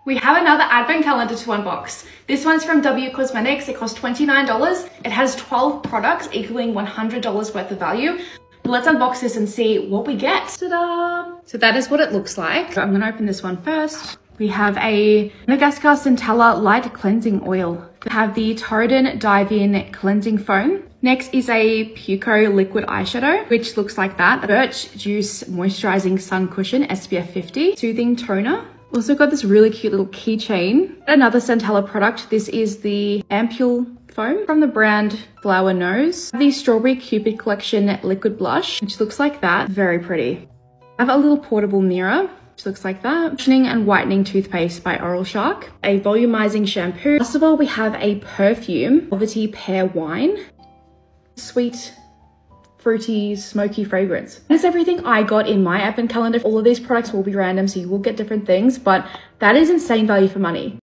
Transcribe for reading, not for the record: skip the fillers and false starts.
We have another advent calendar to unbox. This one's from W Cosmetics. It costs $29. It has 12 products equaling $100 worth of value. Let's unbox this and see what we get. Ta-da! So that is what it looks like. I'm gonna open this one first. We have a Madagascar Centella Light Cleansing Oil. We have the Torridon Dive-In Cleansing Foam. Next is a Pucco Liquid Eyeshadow, which looks like that. Birch Juice Moisturizing Sun Cushion SPF 50. Soothing Toner. Also got this really cute little keychain. Another Centella product. This is the Ampule Foam from the brand Flower Nose. The Strawberry Cupid Collection Liquid Blush, which looks like that. Very pretty. I have a little portable mirror, which looks like that. Conditioning and Whitening Toothpaste by Oral Shark. A volumizing shampoo. Last of all, we have a perfume, Velvety Pear Wine. Sweet, fruity, smoky fragrance. That's everything I got in my advent calendar. All of these products will be random, so you will get different things, but that is insane value for money.